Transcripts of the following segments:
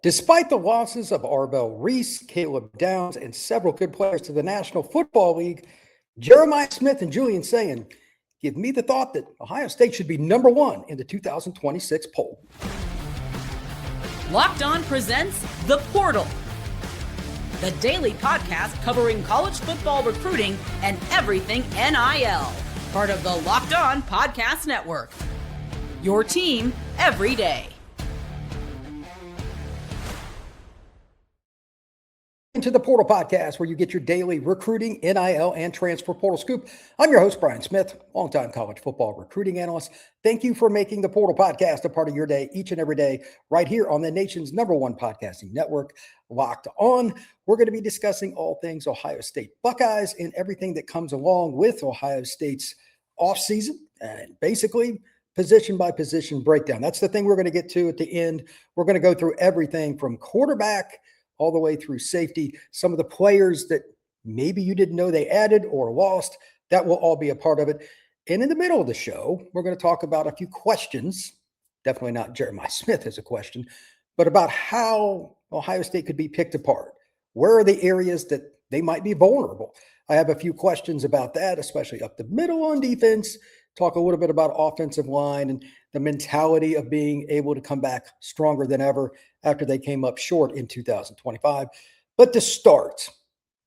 Despite the losses of Arvell, Reese, Caleb Downs, and several good players to the National Football League, Jeremiah Smith and Julian Sayin give me the thought that Ohio State should be number one in the 2026 poll. Locked On presents The Portal, the daily podcast covering college football recruiting and everything NIL. Part of the Locked On Podcast Network. Your team every day. Into the Portal Podcast, where you get your daily recruiting, NIL, and transfer portal scoop. I'm your host, Brian Smith, longtime college football recruiting analyst. Thank you for making the Portal Podcast a part of your day each and every day, right here on the nation's #1 podcasting network, Locked On. We're going to be discussing all things Ohio State Buckeyes and everything that comes along with Ohio State's offseason, and basically position by position breakdown. That's the thing we're going to get to at the end. We're going to go through everything from quarterback all the way through safety, some of the players that maybe you didn't know they added or lost. That will all be a part of it. And in the middle of the show, we're going to talk about a few questions, definitely not Jeremiah Smith as a question, but about how Ohio State could be picked apart. Where are the areas that they might be vulnerable? I have a few questions about that, especially up the middle on defense. Talk a little bit about offensive line and the mentality of being able to come back stronger than ever after they came up short in 2025. But to start,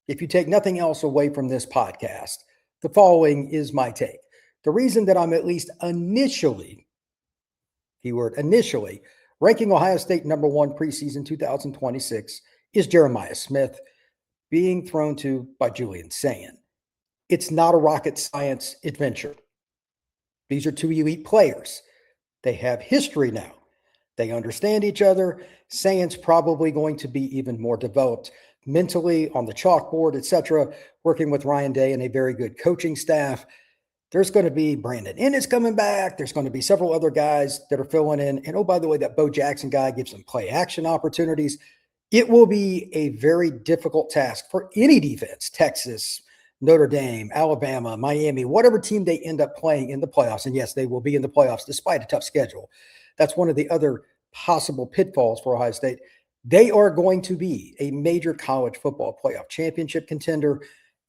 if you take nothing else away from this podcast, the following is my take. The reason that I'm at least initially, keyword initially, ranking Ohio State #1 preseason 2026 is Jeremiah Smith being thrown to by Julian Sayin. It's not a rocket science adventure. These are two elite players. They have history now. They understand each other. Sayin's probably going to be even more developed mentally on the chalkboard, etc., working with Ryan Day and a very good coaching staff. There's going to be Brandon Inniss coming back. There's going to be several other guys that are filling in. And oh, by the way, that Bo Jackson guy gives them play action opportunities. It will be a very difficult task for any defense, Texas, Notre Dame, Alabama, Miami, whatever team they end up playing in the playoffs. And yes, they will be in the playoffs despite a tough schedule. That's one of the other possible pitfalls for Ohio State. They are going to be a major college football playoff championship contender,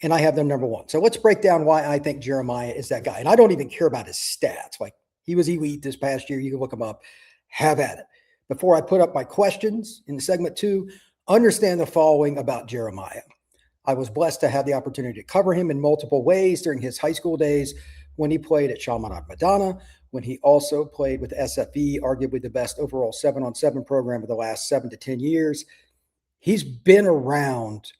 and I have them #1. So let's break down why I think Jeremiah is that guy. And I don't even care about his stats. Like, he was elite this past year. You can look him up. Have at it. Before I put up my questions in segment 2, understand the following about Jeremiah. I was blessed to have the opportunity to cover him in multiple ways during his high school days, when he played at Chaminade Madonna, when he also played with SFE, arguably the best overall 7-on-7 program of the last 7 to 10 years. He's been around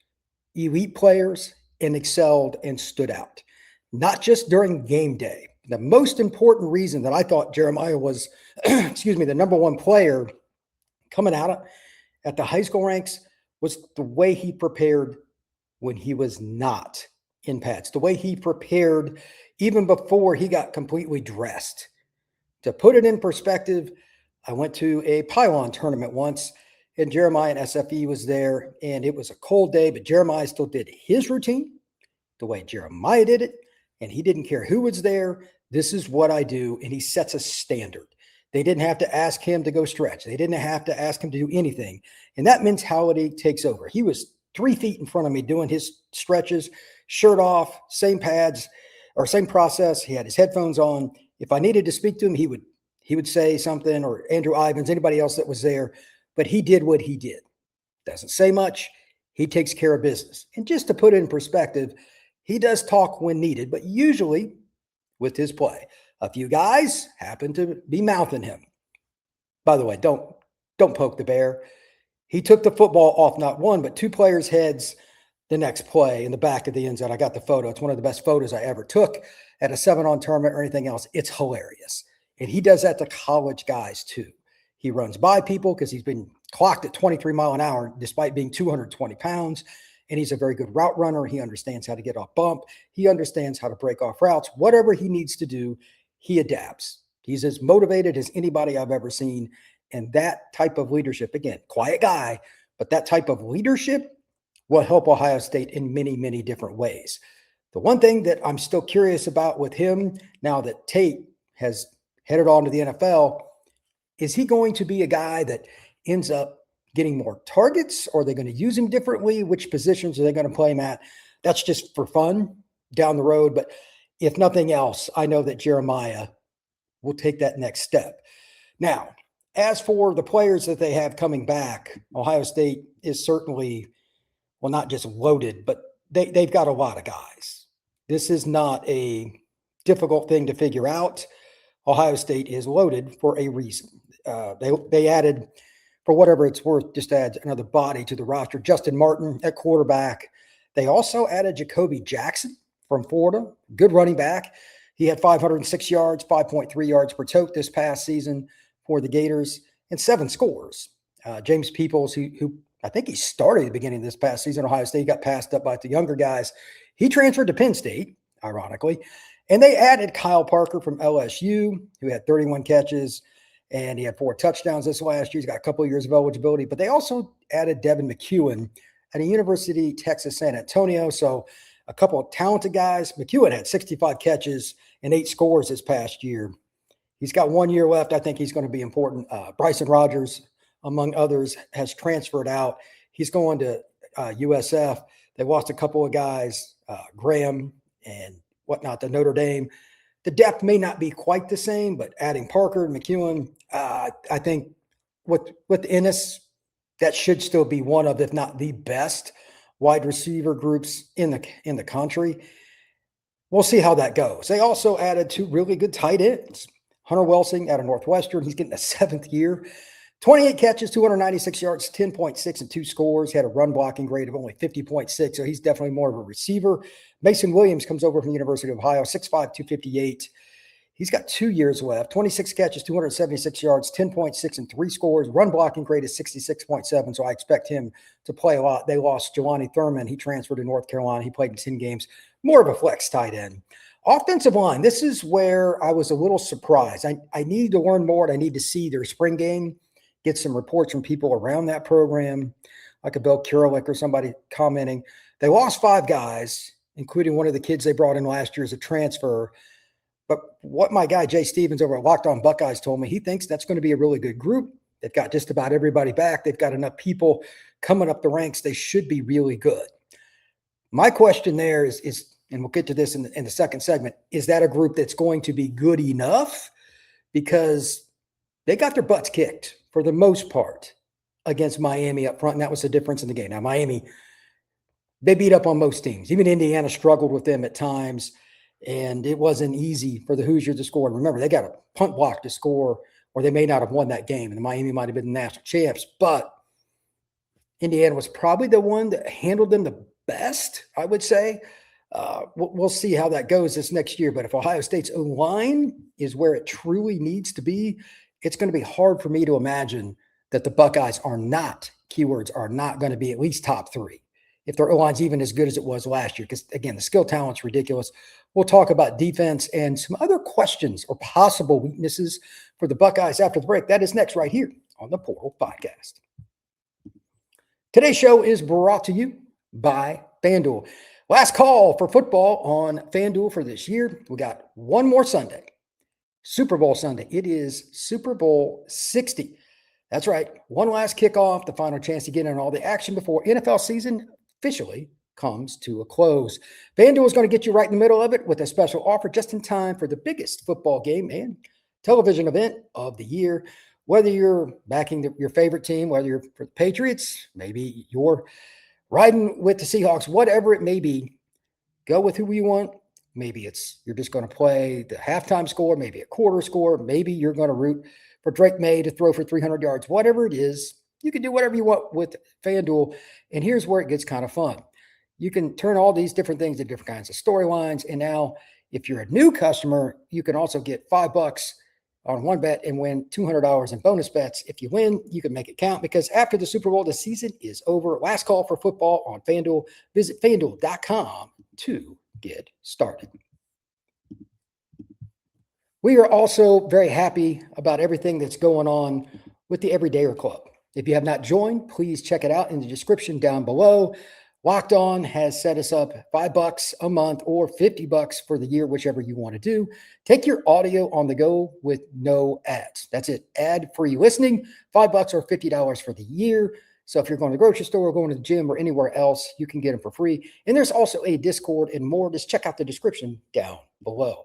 elite players and excelled and stood out, not just during game day. The most important reason that I thought Jeremiah was, the #1 player coming out at the high school ranks was the way he prepared when he was not in pads, the way he prepared even before he got completely dressed. To put it in perspective, I went to a pylon tournament once, and Jeremiah and SFE was there, and it was a cold day, but Jeremiah still did his routine the way Jeremiah did it, and he didn't care who was there. This is what I do, and he sets a standard. They didn't have to ask him to go stretch. They didn't have to ask him to do anything, and that mentality takes over. He was 3 feet in front of me doing his stretches, shirt off, same pads or same process. He had his headphones on. If I needed to speak to him, he would say something, or Andrew Ivins, anybody else that was there, but he did what he did. Doesn't say much. He takes care of business. And just to put it in perspective, he does talk when needed, but usually with his play. A few guys happen to be mouthing him. By the way, don't poke the bear. He took the football off not one, but 2 players' heads the next play in the back of the end zone. I got the photo. It's one of the best photos I ever took at a 7-on tournament or anything else. It's hilarious. And he does that to college guys too. He runs by people because he's been clocked at 23 miles an hour despite being 220 pounds. And he's a very good route runner. He understands how to get off bump. He understands how to break off routes. Whatever he needs to do, he adapts. He's as motivated as anybody I've ever seen. And that type of leadership, again, quiet guy, but that type of leadership will help Ohio State in many, many different ways. The one thing that I'm still curious about with him, now that Tate has headed on to the NFL, is he going to be a guy that ends up getting more targets? Or are they going to use him differently? Which positions are they going to play him at? That's just for fun down the road. But if nothing else, I know that Jeremiah will take that next step. Now, as for the players that they have coming back, Ohio State is certainly, well, not just loaded, but they've got a lot of guys. This is not a difficult thing to figure out. Ohio State is loaded for a reason. They added, for whatever it's worth, just adds another body to the roster. Justin Martin at quarterback. They also added Jacoby Jackson from Florida, good running back. He had 506 yards, 5.3 yards per tote this past season for the Gators, and 7 scores. James Peoples, who I think he started at the beginning of this past season, Ohio State, got passed up by the younger guys. He transferred to Penn State, ironically. And they added Kyle Parker from LSU, who had 31 catches, and he had 4 touchdowns this last year. He's got a couple of years of eligibility. But they also added Devin McEwen at a University, Texas, San Antonio. So a couple of talented guys. McEwen had 65 catches and 8 scores this past year. He's got 1 year left. I think he's going to be important. Bryson Rogers, among others, has transferred out. He's going to USF. They lost a couple of guys, Graham and whatnot, to Notre Dame. The depth may not be quite the same, but adding Parker and McEwen, I think with Inniss, that should still be one of, if not the best, wide receiver groups in the country. We'll see how that goes. They also added 2 really good tight ends. Hunter Welsing out of Northwestern. He's getting a 7th year. 28 catches, 296 yards, 10.6 and 2 scores. He had a run blocking grade of only 50.6, so he's definitely more of a receiver. Mason Williams comes over from the University of Ohio, 6'5", 258. He's got 2 years left, 26 catches, 276 yards, 10.6 and 3 scores. Run blocking grade is 66.7, so I expect him to play a lot. They lost Jelani Thurman. He transferred to North Carolina. He played in 10 games, more of a flex tight end. Offensive line, this is where I was a little surprised. I need to learn more, and I need to see their spring game, get some reports from people around that program, like a Bill Kurelik or somebody commenting. They lost 5 guys, including one of the kids they brought in last year as a transfer. But what my guy Jay Stevens over at Locked On Buckeyes told me, he thinks that's going to be a really good group. They've got just about everybody back. They've got enough people coming up the ranks. They should be really good. My question there is, and we'll get to this in the second segment, is that a group that's going to be good enough? Because they got their butts kicked for the most part against Miami up front, and that was the difference in the game. Now, Miami, they beat up on most teams. Even Indiana struggled with them at times, and it wasn't easy for the Hoosiers to score. And remember, they got a punt block to score, or they may not have won that game, and Miami might have been the national champs. But Indiana was probably the one that handled them the best, I would say. We'll see how that goes this next year. But if Ohio State's O-line is where it truly needs to be, it's going to be hard for me to imagine that the Buckeyes are not going to be at least top 3 if their O-line's even as good as it was last year. Because, again, the skill talent's ridiculous. We'll talk about defense and some other questions or possible weaknesses for the Buckeyes after the break. That is next right here on the Portal Podcast. Today's show is brought to you by FanDuel. Last call for football on FanDuel for this year. We got one more Sunday, Super Bowl Sunday. It is Super Bowl 60. That's right. One last kickoff, the final chance to get in all the action before NFL season officially comes to a close. FanDuel is going to get you right in the middle of it with a special offer just in time for the biggest football game and television event of the year. Whether you're backing your favorite team, whether you're for the Patriots, maybe you're riding with the Seahawks, whatever it may be, go with who you want. Maybe you're just going to play the halftime score, maybe a quarter score. Maybe you're going to root for Drake May to throw for 300 yards. Whatever it is, you can do whatever you want with FanDuel. And here's where it gets kind of fun. You can turn all these different things to different kinds of storylines. And now, if you're a new customer, you can also get $5 on one bet and win $200 in bonus bets. If you win, you can make it count, because after the Super Bowl, the season is over. Last call for football on FanDuel. Visit FanDuel.com to get started. We are also very happy about everything that's going on with the Everydayer Club. If you have not joined, please check it out in the description down below. Locked On has set us up $5 a month or $50 for the year, whichever you want to do. Take your audio on the go with no ads. That's it. Ad-free listening, $5 or $50 for the year. So if you're going to the grocery store, going to the gym, or anywhere else, you can get them for free. And there's also a Discord and more. Just check out the description down below.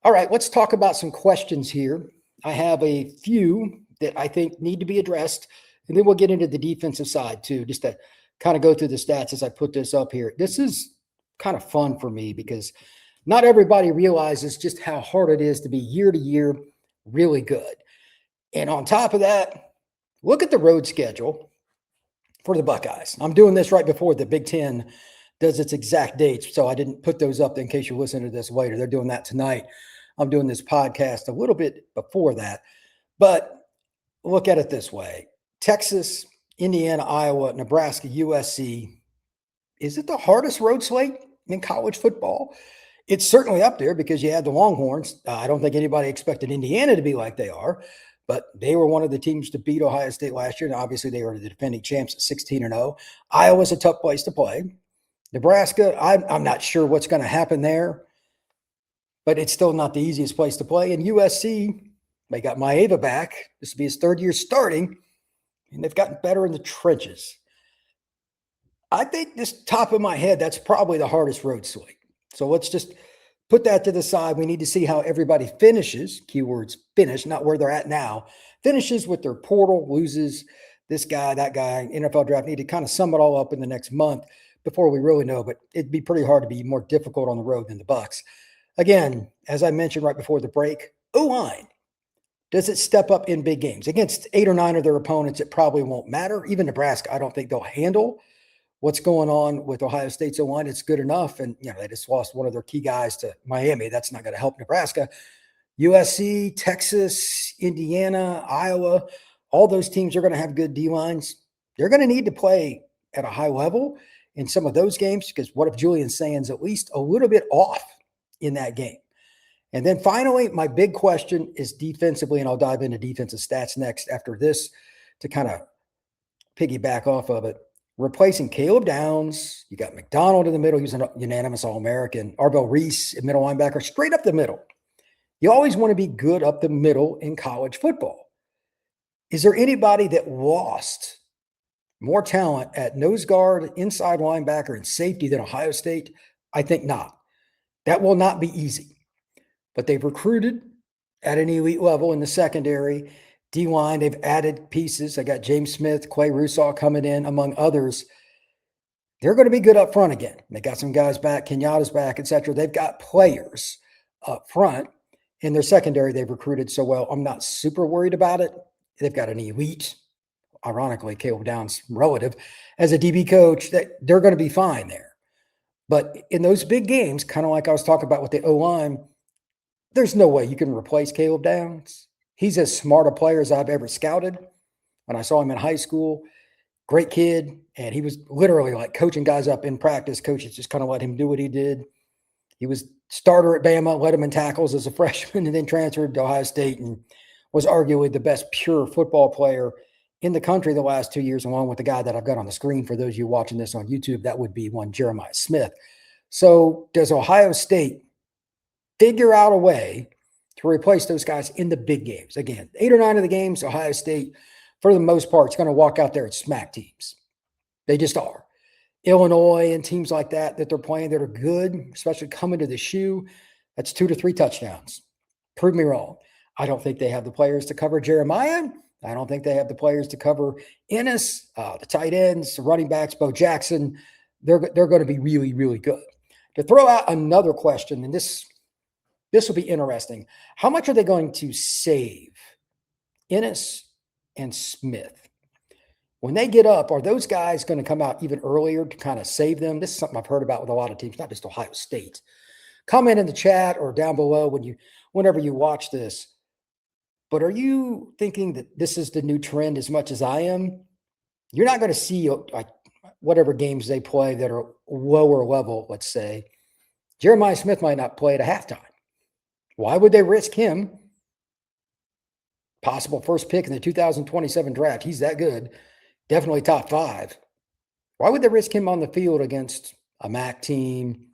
All right, let's talk about some questions here. I have a few that I think need to be addressed, and then we'll get into the defensive side too, just to kind of go through the stats as I put this up here. This is kind of fun for me because not everybody realizes just how hard it is to be year to year really good. And on top of that, look at the road schedule for the Buckeyes. I'm doing this right before the Big Ten does its exact dates, so I didn't put those up in case you're listening to this later. They're doing that tonight. I'm doing this podcast a little bit before that. But look at it this way. Texas, Indiana, Iowa, Nebraska, USC. Is it the hardest road slate in college football? It's certainly up there because you had the Longhorns. I don't think anybody expected Indiana to be like they are, but they were one of the teams to beat Ohio State last year. And obviously they were the defending champs at 16-0. Iowa's a tough place to play. Nebraska, I'm not sure what's going to happen there, but it's still not the easiest place to play. And USC, they got Maeva back. This will be his third year starting. And they've gotten better in the trenches. I think this top of my head, that's probably the hardest road slate. So let's just put that to the side. We need to see how everybody finishes, keywords finish, not where they're at now, finishes with their portal, loses this guy, that guy, NFL draft. Need to kind of sum it all up in the next month before we really know, but it'd be pretty hard to be more difficult on the road than the Bucs. Again, as I mentioned right before the break, O-line. Does it step up in big games? Against 8 or 9 of their opponents, it probably won't matter. Even Nebraska, I don't think they'll handle what's going on with Ohio State's O-line. It's good enough. And, they just lost one of their key guys to Miami. That's not going to help Nebraska. USC, Texas, Indiana, Iowa, all those teams are going to have good D-lines. They're going to need to play at a high level in some of those games because what if Julian Sayin's at least a little bit off in that game? And then finally, my big question is defensively, and I'll dive into defensive stats next after this to kind of piggyback off of it. Replacing Caleb Downs, you got McDonald in the middle, he's a unanimous All-American. Arvell Reese, middle linebacker, straight up the middle. You always want to be good up the middle in college football. Is there anybody that lost more talent at nose guard, inside linebacker, and safety than Ohio State? I think not. That will not be easy. But they've recruited at an elite level in the secondary. D-line, they've added pieces. I got James Smith, Clay Rusaw coming in, among others. They're going to be good up front again. They got some guys back, Kenyatta's back, etc. They've got players up front. In their secondary, they've recruited so well. I'm not super worried about it. They've got an elite, ironically, Caleb Downs' relative, as a DB coach, that they're going to be fine there. But in those big games, kind of like I was talking about with the O-line, there's no way you can replace Caleb Downs. He's as smart a player as I've ever scouted. When I saw him in high school, great kid, and he was literally like coaching guys up in practice. Coaches just kind of let him do what he did. He was starter at Bama, led him in tackles as a freshman, and then transferred to Ohio State and was arguably the best pure football player in the country the last 2 years, along with the guy that I've got on the screen for those of you watching this on YouTube. That would be one Jeremiah Smith. So does Ohio State figure out a way to replace those guys in the big games? Again, 8 or 9 of the games, Ohio State, for the most part, is going to walk out there and smack teams. They just are. Illinois and teams like that they're playing that are good, especially coming to the shoe, that's 2 to 3 touchdowns. Prove me wrong. I don't think they have the players to cover Jeremiah. I don't think they have the players to cover Inniss, the tight ends, the running backs, Bo Jackson. They're going to be really, really good. To throw out another question, and this will be interesting. How much are they going to save Inniss and Smith? When they get up, are those guys going to come out even earlier to kind of save them? This is something I've heard about with a lot of teams, not just Ohio State. Comment in the chat or down below whenever you watch this. But are you thinking that this is the new trend as much as I am? You're not going to see like whatever games they play that are lower level, let's say. Jeremiah Smith might not play at a halftime. Why would they risk him? Possible first pick in the 2027 draft. He's that good. Definitely top 5. Why would they risk him on the field against a MAC team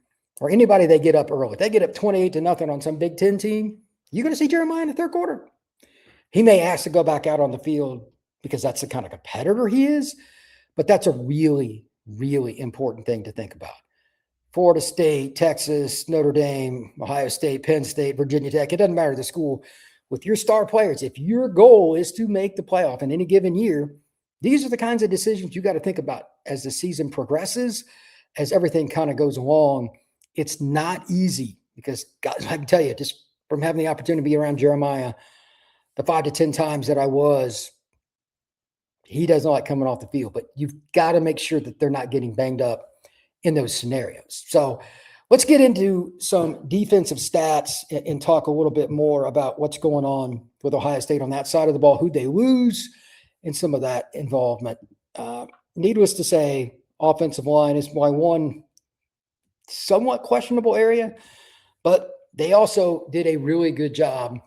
or anybody they get up early? If they get up 28-0 on some Big Ten team, you're going to see Jeremiah in the third quarter. He may ask to go back out on the field because that's the kind of competitor he is, but that's a really, really important thing to think about. Florida State, Texas, Notre Dame, Ohio State, Penn State, Virginia Tech, it doesn't matter the school. With your star players, if your goal is to make the playoff in any given year, these are the kinds of decisions you got to think about as the season progresses, as everything kind of goes along. It's not easy because, guys, I can tell you, just from having the opportunity to be around Jeremiah the 5 to 10 times that I was, he doesn't like coming off the field, but you've got to make sure that they're not getting banged up in those scenarios. So let's get into some defensive stats and talk a little bit more about what's going on with Ohio State on that side of the ball, who they lose, and some of that involvement. Needless to say, offensive line is my one somewhat questionable area, but they also did a really good job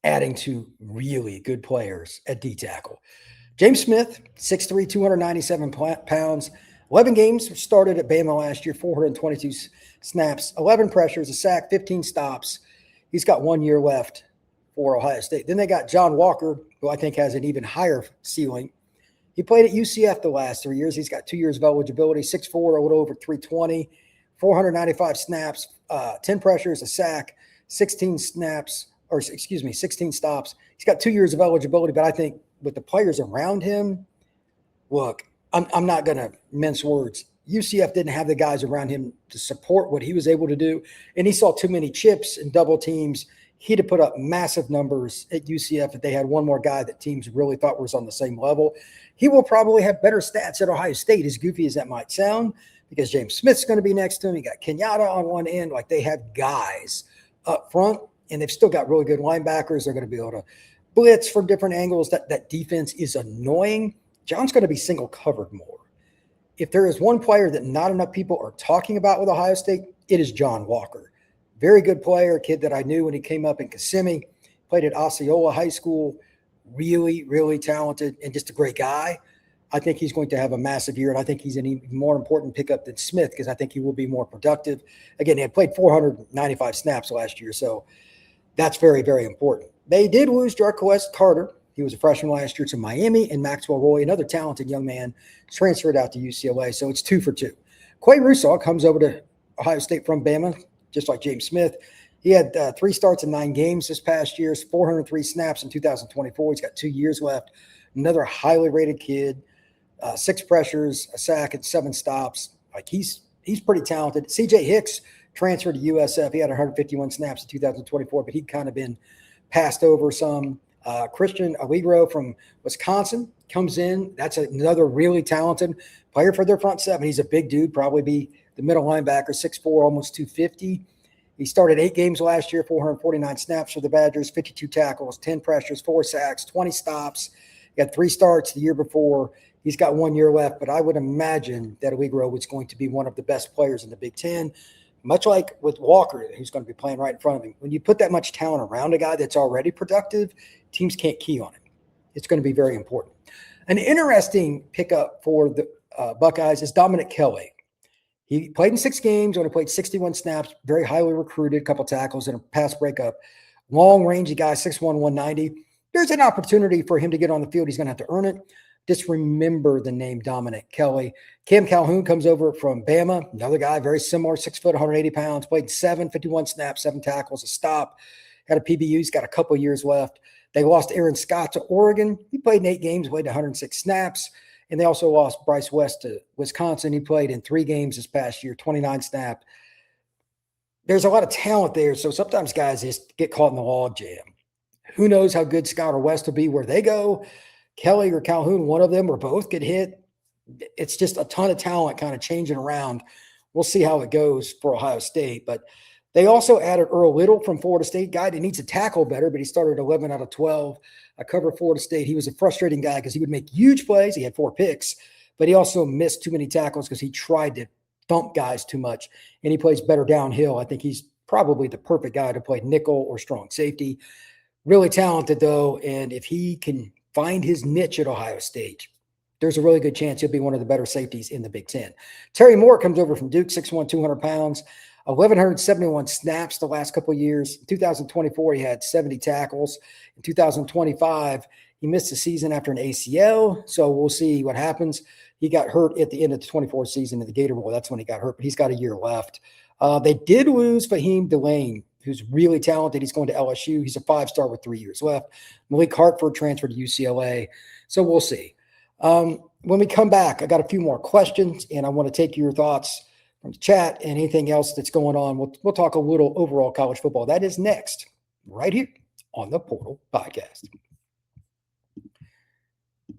adding to really good players at D tackle. James Smith, 6'3", 297 pounds, 11 games started at Bama last year, 422 snaps, 11 pressures, a sack, 15 stops. He's got 1 year left for Ohio State. Then they got John Walker, who I think has an even higher ceiling. He played at UCF the last 3 years. He's got 2 years of eligibility, 6'4", a little over 320, 495 snaps, 10 pressures, a sack, 16 stops. He's got 2 years of eligibility, but I think with the players around him, look, I'm not going to mince words. UCF didn't have the guys around him to support what he was able to do, and he saw too many chips and double teams. He'd have put up massive numbers at UCF if they had one more guy that teams really thought was on the same level. He will probably have better stats at Ohio State, as goofy as that might sound, because James Smith's going to be next to him. You got Kenyatta on one end. Like, they have guys up front, and they've still got really good linebackers. They're going to be able to blitz from different angles. That defense is annoying. John's going to be single covered more. If there is one player that not enough people are talking about with Ohio State, it is John Walker. Very good player, a kid that I knew when he came up in Kissimmee, played at Osceola High School, really, really talented and just a great guy. I think he's going to have a massive year, and I think he's an even more important pickup than Smith because I think he will be more productive. Again, he had played 495 snaps last year, so that's very, very important. They did lose Jarquez Carter. He was a freshman last year to Miami, and Maxwell Roy, another talented young man, transferred out to UCLA. So it's 2 for 2. Quay Russaw comes over to Ohio State from Bama, just like James Smith. He had 3 starts in 9 games this past year, 403 snaps in 2024. He's got 2 years left. Another highly rated kid, 6 pressures, a sack, and 7 stops. Like, he's pretty talented. CJ Hicks transferred to USF. He had 151 snaps in 2024, but he'd kind of been passed over some. Christian Allegro from Wisconsin comes in. That's another really talented player for their front seven. He's a big dude, probably be the middle linebacker, 6'4", almost 250. He started 8 games last year, 449 snaps for the Badgers, 52 tackles, 10 pressures, 4 sacks, 20 stops. He had 3 starts the year before. He's got 1 year left, but I would imagine that Allegro was going to be one of the best players in the Big Ten, much like with Walker, who's going to be playing right in front of him. When you put that much talent around a guy that's already productive, teams can't key on him. It's going to be very important. An interesting pickup for the Buckeyes is Dominic Kelly. He played in 6 games, only played 61 snaps, very highly recruited, a couple tackles and a pass breakup. Long-rangey guy, 6'1", 190. There's an opportunity for him to get on the field. He's going to have to earn it. Just remember the name Dominic Kelly. Cam Calhoun comes over from Bama, another guy, very similar, 6 foot, 180 pounds, played 51 snaps, 7 tackles, a stop, had a PBU. He's got a couple years left. They lost Aaron Scott to Oregon. He played in 8 games, played 106 snaps. And they also lost Bryce West to Wisconsin. He played in 3 games this past year, 29 snaps. There's a lot of talent there, so sometimes guys just get caught in the log jam. Who knows how good Scott or West will be where they go. Kelly or Calhoun, one of them or both get hit. It's just a ton of talent kind of changing around. We'll see how it goes for Ohio State. But they also added Earl Little from Florida State, guy that needs to tackle better, but he started 11 out of 12. I covered Florida State. He was a frustrating guy because he would make huge plays. He had 4 picks, but he also missed too many tackles because he tried to thump guys too much, and he plays better downhill. I think he's probably the perfect guy to play nickel or strong safety. Really talented, though, and if he can find his niche at Ohio State, there's a really good chance he'll be one of the better safeties in the Big Ten. Terry Moore comes over from Duke, 6'1", 200 pounds, 1,171 snaps the last couple of years. In 2024, he had 70 tackles. In 2025, he missed the season after an ACL, so we'll see what happens. He got hurt at the end of the 24 season in the Gator Bowl. That's when he got hurt, but he's got a year left. They did lose Fahim Delane, who's really talented. He's going to LSU. He's a 5-star with 3 years left. Malik Hartford transferred to UCLA, so we'll see. When we come back, I got a few more questions, and I want to take your thoughts from the chat and anything else that's going on. We'll talk a little overall college football. That is next, right here on the Portal Podcast.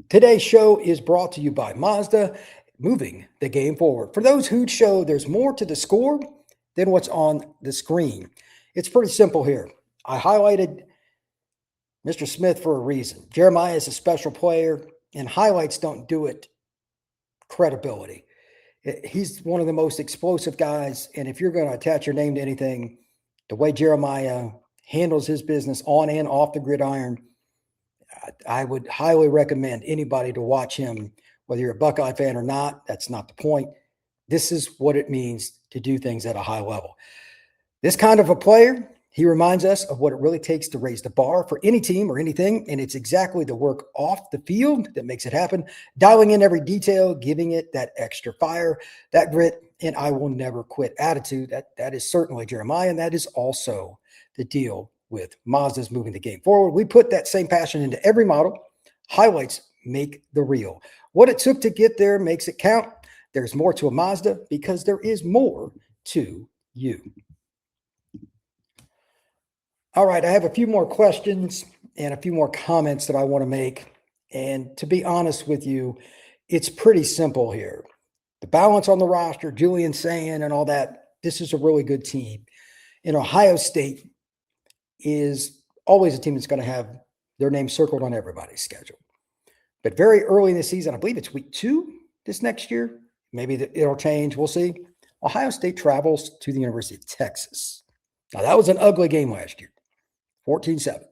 Today's show is brought to you by Mazda, moving the game forward. For those who show there's more to the score than what's on the screen. It's pretty simple here. I highlighted Mr. Smith for a reason. Jeremiah is a special player, and highlights don't do it credibility. He's one of the most explosive guys, and if you're going to attach your name to anything, the way Jeremiah handles his business on and off the gridiron, I would highly recommend anybody to watch him, whether you're a Buckeye fan or not. That's not the point. This is what it means to do things at a high level. This kind of a player, he reminds us of what it really takes to raise the bar for any team or anything, and it's exactly the work off the field that makes it happen, dialing in every detail, giving it that extra fire, that grit, and I will never quit attitude. That is certainly Jeremiah, and that is also the deal with Mazda's moving the game forward. We put that same passion into every model. Highlights make the reel. What it took to get there makes it count. There's more to a Mazda because there is more to you. All right, I have a few more questions and a few more comments that I want to make. And to be honest with you, it's pretty simple here. The balance on the roster, Julian Sayin and all that, this is a really good team. And Ohio State is always a team that's going to have their name circled on everybody's schedule. But very early in the season, I believe it's week 2 this next year. Maybe it'll change. We'll see. Ohio State travels to the University of Texas. Now, that was an ugly game last year. 14-7.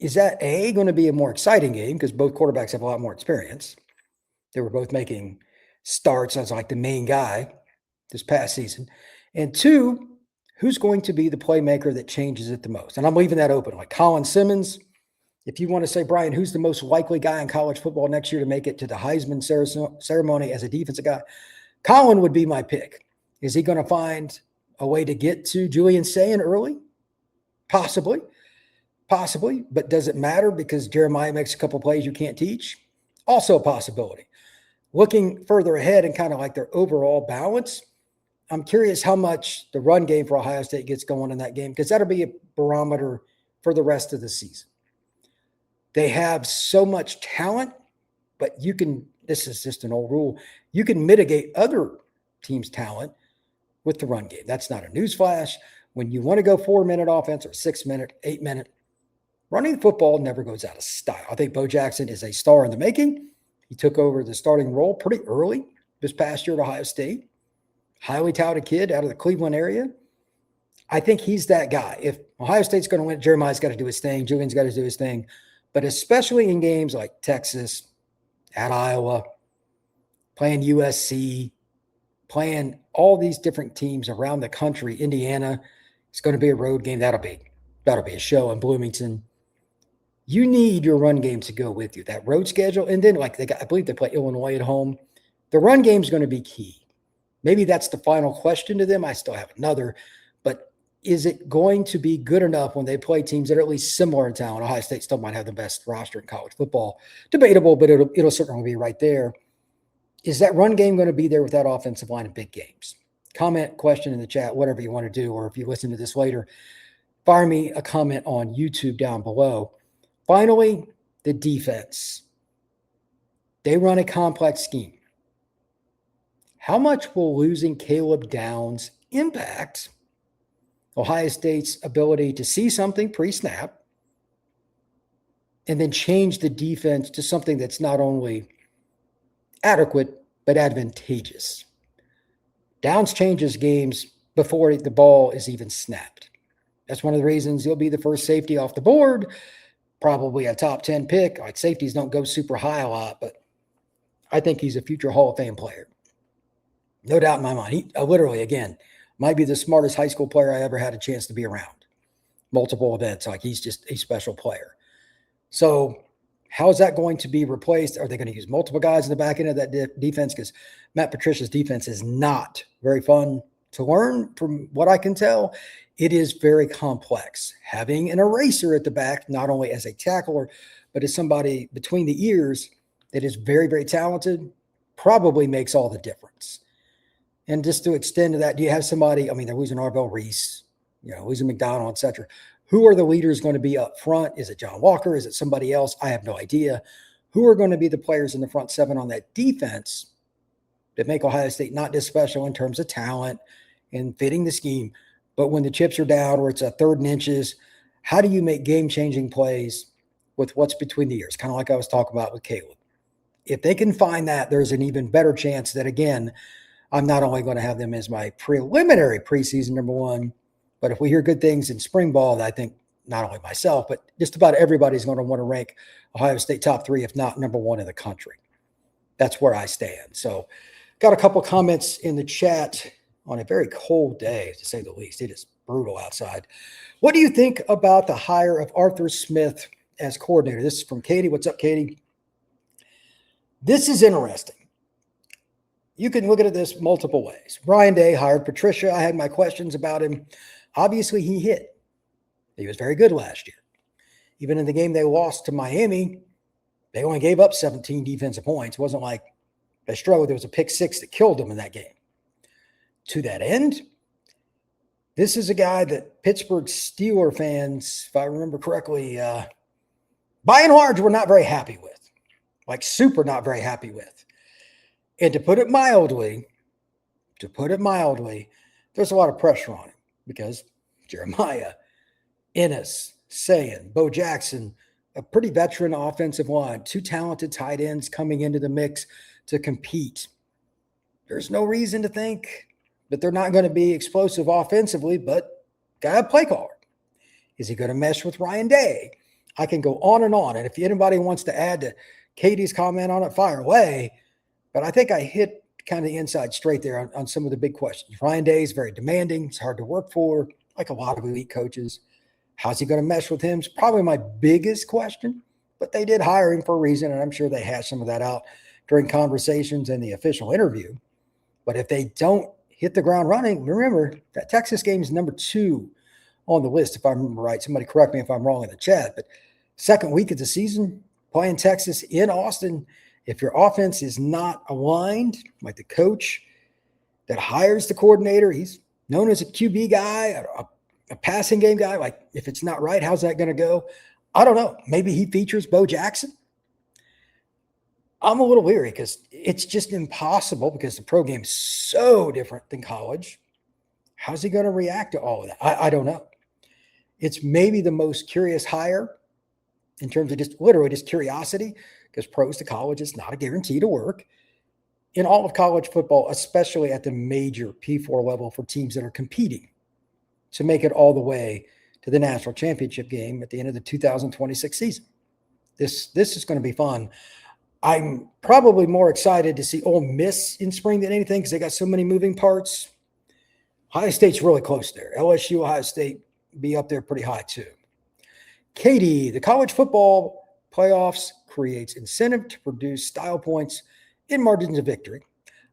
Is that going to be a more exciting game because both quarterbacks have a lot more experience? They were both making starts as like the main guy this past season. And 2, who's going to be the playmaker that changes it the most? And I'm leaving that open. Like Colin Simmons, if you want to say, Brian, who's the most likely guy in college football next year to make it to the Heisman ceremony as a defensive guy? Colin would be my pick. Is he going to find a way to get to Julian Sayin early? Possibly. But does it matter because Jeremiah makes a couple plays you can't teach? Also a possibility. Looking further ahead and kind of like their overall balance, I'm curious how much the run game for Ohio State gets going in that game because that'll be a barometer for the rest of the season. They have so much talent, but this is just an old rule, you can mitigate other teams' talent with the run game. That's not a newsflash. When you want to go 4-minute offense or 6-minute, 8-minute, running the football never goes out of style. I think Bo Jackson is a star in the making. He took over the starting role pretty early this past year at Ohio State. Highly touted kid out of the Cleveland area. I think he's that guy. If Ohio State's going to win, Jeremiah's got to do his thing. Julian's got to do his thing. But especially in games like Texas, at Iowa, playing USC, playing all these different teams around the country, Indiana, it's going to be a road game. That'll be a show in Bloomington. You need your run game to go with you. That road schedule, and then I believe they play Illinois at home. The run game is going to be key. Maybe that's the final question to them. I still have another, but is it going to be good enough when they play teams that are at least similar in talent? Ohio State still might have the best roster in college football. Debatable, but it'll certainly be right there. Is that run game going to be there with that offensive line in big games? Comment, question in the chat, whatever you want to do, or if you listen to this later, fire me a comment on YouTube down below. Finally, the defense. They run a complex scheme. How much will losing Caleb Downs impact Ohio State's ability to see something pre-snap and then change the defense to something that's not only adequate, but advantageous? Downs changes games before the ball is even snapped. That's one of the reasons he'll be the first safety off the board. probably a top 10 pick. Like safeties don't go super high a lot, but I think he's a future Hall of Fame player. No doubt in my mind. He literally, again, might be the smartest high school player I ever had a chance to be around. Multiple events. Like he's just a special player. So how is that going to be replaced? Are they going to use multiple guys in the back end of that defense? Because Matt Patricia's defense is not very fun to learn from what I can tell. It is very complex. Having an eraser at the back, not only as a tackler, but as somebody between the ears that is very, very talented, probably makes all the difference. And just to extend to that, do you have somebody, I mean, they're losing Arvell, Reese, losing McDonald, et cetera. Who are the leaders going to be up front? Is it John Walker? Is it somebody else? I have no idea. Who are going to be the players in the front seven on that defense that make Ohio State not just special in terms of talent and fitting the scheme, but when the chips are down or it's a 3rd and inches, how do you make game-changing plays with what's between the ears? Kind of like I was talking about with Caleb. If they can find that, there's an even better chance that, again, I'm not only going to have them as my preliminary preseason number 1, but if we hear good things in spring ball, I think not only myself, but just about everybody's going to want to rank Ohio State top 3, if not number 1 in the country. That's where I stand. So got a couple comments in the chat on a very cold day, to say the least. It is brutal outside. What do you think about the hire of Arthur Smith as coordinator? This is from Katie. What's up, Katie? This is interesting. You can look at this multiple ways. Brian Day hired Patricia. I had my questions about him. Obviously, he hit. He was very good last year. Even in the game they lost to Miami, they only gave up 17 defensive points. It wasn't like they struggled. There was a pick 6 that killed them in that game. To that end, this is a guy that Pittsburgh Steelers fans, if I remember correctly, by and large, were not very happy with. Like super not very happy with. And to put it mildly, there's a lot of pressure on him because Jeremiah, Inniss, Sayin, Bo Jackson, a pretty veteran offensive line, 2 talented tight ends coming into the mix to compete. There's no reason to think that they're not going to be explosive offensively, but got a play caller. Is he going to mesh with Ryan Day? I can go on. And if anybody wants to add to Katie's comment on it, fire away. But I think I hit kind of the inside straight there on some of the big questions. Ryan Day is very demanding. It's hard to work for, like a lot of elite coaches. How's he going to mesh with him? It's probably my biggest question. But they did hire him for a reason, and I'm sure they hashed some of that out during conversations and the official interview. But if they don't hit the ground running, remember, that Texas game is number 2 on the list, if I remember right. Somebody correct me if I'm wrong in the chat. But second week of the season, playing Texas in Austin, if your offense is not aligned, like the coach that hires the coordinator, he's known as a QB guy, a passing game guy. Like, if it's not right, how's that going to go? I don't know. Maybe he features Bo Jackson. I'm a little leery because it's just impossible because the pro game is so different than college. How's he going to react to all of that? I don't know. It's maybe the most curious hire in terms of just literally just curiosity, because pros to college is not a guarantee to work in all of college football, especially at the major P4 level for teams that are competing to make it all the way to the national championship game at the end of the 2026 season. This is going to be fun. I'm probably more excited to see Ole Miss in spring than anything because they got so many moving parts. Ohio State's really close there. LSU, Ohio State be up there pretty high too. Katie, the college football playoffs creates incentive to produce style points in margins of victory.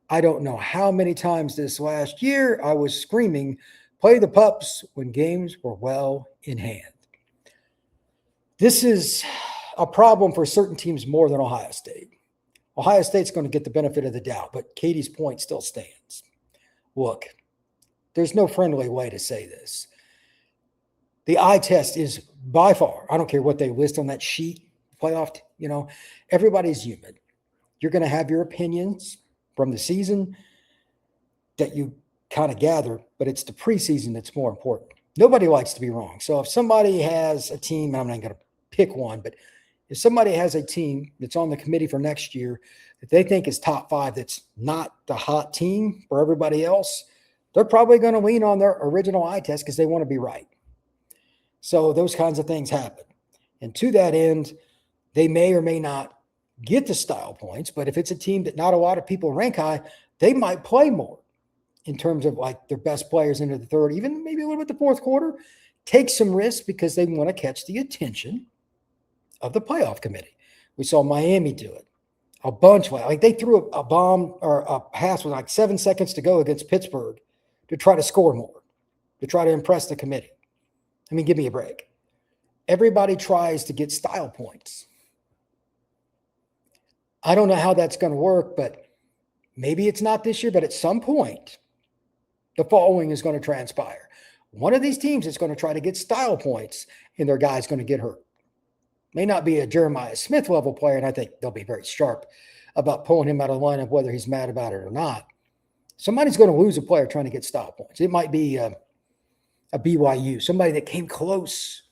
I don't know how many times this last year I was screaming, play the pups when games were well in hand. This is a problem for certain teams more than Ohio State. Ohio State's going to get the benefit of the doubt, but Katie's point still stands. Look, there's no friendly way to say this. The eye test is by far, I don't care what they list on that sheet, playoff, everybody's human. You're going to have your opinions from the season that you kind of gather, but it's the preseason that's more important. Nobody likes to be wrong. So if somebody has a team, I'm not going to pick one, but if somebody has a team that's on the committee for next year that they think is top 5, that's not the hot team for everybody else, they're probably going to lean on their original eye test because they want to be right. So those kinds of things happen. And to that end, they may or may not get the style points, but if it's a team that not a lot of people rank high, they might play more in terms of like their best players into the third, even maybe a little bit the fourth quarter, take some risks because they want to catch the attention of the playoff committee. We saw Miami do it a bunch. Like they threw a bomb or a pass with like 7 seconds to go against Pittsburgh to try to score more, to try to impress the committee. I mean, give me a break. Everybody tries to get style points. I don't know how that's going to work, but maybe it's not this year, but at some point, the following is going to transpire. One of these teams is going to try to get style points, and their guy's going to get hurt. May not be a Jeremiah Smith level player, and I think they'll be very sharp about pulling him out of the lineup, whether he's mad about it or not. Somebody's going to lose a player trying to get style points. It might be a BYU, somebody that came close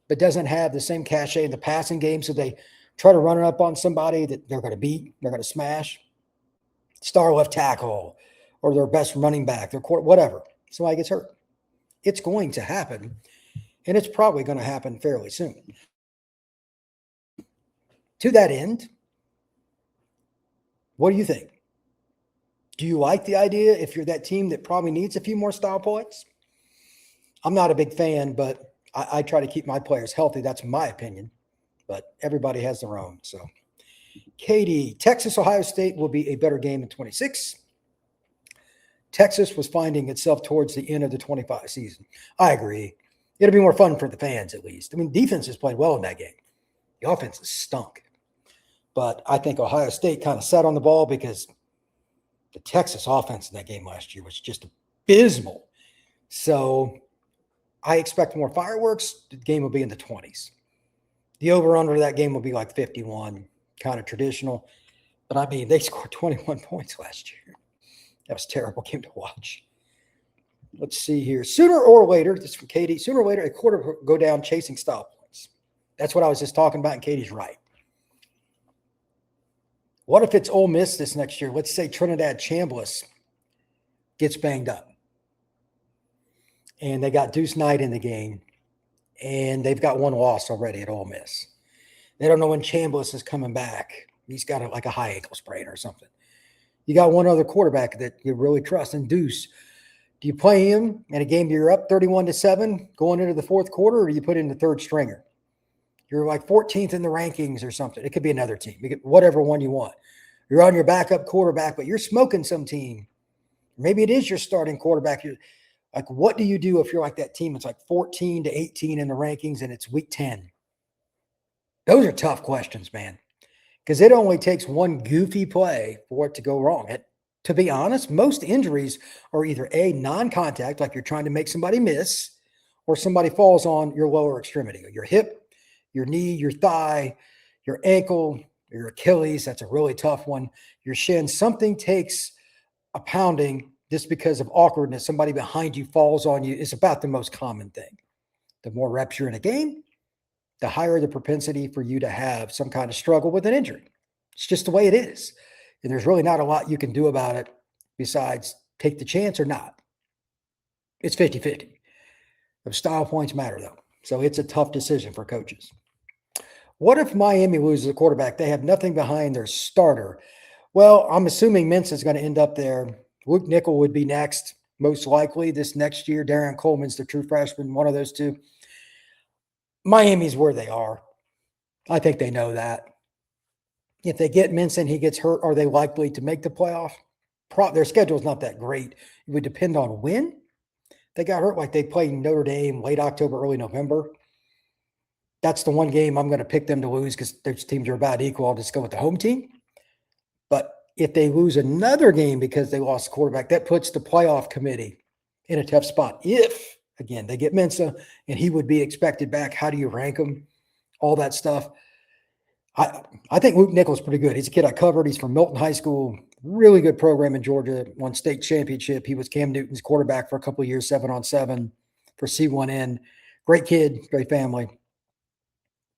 but doesn't have the same cachet in the passing game, so they try to run it up on somebody that they're going to beat, they're going to smash. Star left tackle or their best running back, their court, whatever. Somebody gets hurt. It's going to happen, and it's probably going to happen fairly soon. To that end, what do you think? Do you like the idea if you're that team that probably needs a few more style points? I'm not a big fan, but I try to keep my players healthy. That's my opinion, but everybody has their own. So, Katie, Texas, Ohio State will be a better game in 26. Texas was finding itself towards the end of the 25 season. I agree. It'll be more fun for the fans, at least. I mean, defense has played well in that game. The offense has stunk. But I think Ohio State kind of sat on the ball because the Texas offense in that game last year was just abysmal. So I expect more fireworks. The game will be in the 20s. The over-under of that game will be like 51, kind of traditional. But, I mean, they scored 21 points last year. That was a terrible game to watch. Let's see here. Sooner or later, this is from Katie, sooner or later, a quarter will go down chasing style points. That's what I was just talking about, and Katie's right. What if it's Ole Miss this next year? Let's say Trinidad Chambliss gets banged up. And they got Deuce Knight in the game. And they've got one loss already at Ole Miss. They don't know when Chambliss is coming back. He's got like a high ankle sprain or something. You got one other quarterback that you really trust, and Deuce. Do you play him in a game you're up 31-7 going into the fourth quarter, or do you put in the third stringer? You're like 14th in the rankings or something. It could be another team. You get whatever one you want. You're on your backup quarterback, but you're smoking some team. Maybe it is your starting quarterback. You're like, what do you do if you're like that team? It's like 14-18 in the rankings and it's week 10. Those are tough questions, man, because it only takes one goofy play for it to go wrong. To be honest, most injuries are either A, non-contact, like you're trying to make somebody miss, or somebody falls on your lower extremity, your hip, your knee, your thigh, your ankle, your Achilles. That's a really tough one. Your shin. Something takes a pounding just because of awkwardness. Somebody behind you falls on you is about the most common thing. The more reps you're in a game, the higher the propensity for you to have some kind of struggle with an injury. It's just the way it is. And there's really not a lot you can do about it besides take the chance or not. It's 50-50. The style points matter, though. So it's a tough decision for coaches. What if Miami loses a quarterback? They have nothing behind their starter. Well, I'm assuming Mintz is going to end up there. Luke Nickel would be next, most likely this next year. Darian Coleman's the true freshman, one of those two. Miami's where they are. I think they know that. If they get Mintz and he gets hurt, are they likely to make the playoff? Their schedule is not that great. It would depend on when they got hurt. Like they played Notre Dame late October, early November. That's the one game I'm going to pick them to lose because those teams are about equal. I'll just go with the home team. But if they lose another game because they lost a quarterback, that puts the playoff committee in a tough spot. If, again, they get Mensa and he would be expected back, how do you rank him? All that stuff. I think Luke Nickel's pretty good. He's a kid I covered. He's from Milton High School. Really good program in Georgia. Won state championship. He was Cam Newton's quarterback for a couple of years, 7-on-7 for C1N. Great kid, great family.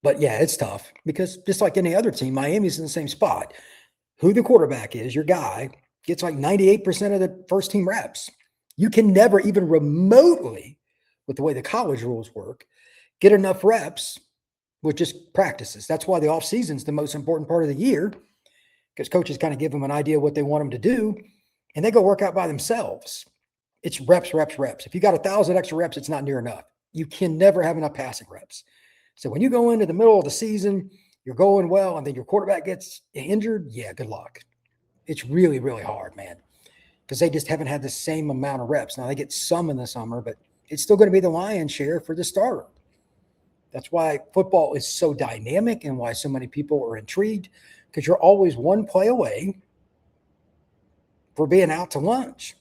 But, yeah, it's tough because just like any other team, Miami's in the same spot. Who the quarterback is, your guy, gets like 98% of the first-team reps. You can never even remotely, with the way the college rules work, get enough reps with just practices. That's why the offseason is the most important part of the year, because coaches kind of give them an idea of what they want them to do, and they go work out by themselves. It's reps, reps, reps. If you got 1,000 extra reps, it's not near enough. You can never have enough passing reps. So when you go into the middle of the season, you're going well, and then your quarterback gets injured, yeah, good luck. It's really, really hard, man, because they just haven't had the same amount of reps. Now, they get some in the summer, but it's still going to be the lion's share for the starter. That's why football is so dynamic and why so many people are intrigued, because you're always one play away for being out to lunch.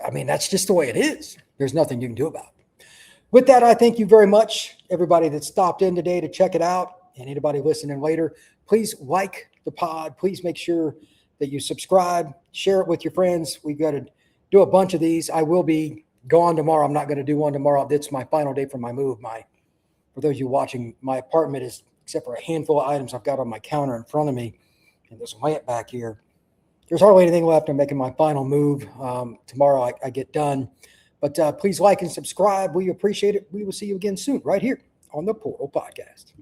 I mean, that's just the way it is. There's nothing you can do about it. With that, I thank you very much, everybody that stopped in today to check it out, and anybody listening later. Please like the pod. Please make sure that you subscribe, share it with your friends. We've got to do a bunch of these. I will be gone tomorrow. I'm not going to do one tomorrow. It's my final day for my move. For those of you watching, my apartment is, except for a handful of items I've got on my counter in front of me, and there's a lamp back here, there's hardly anything left. I'm making my final move. Tomorrow I get done. But please like and subscribe. We appreciate it. We will see you again soon right here on the Portal Podcast.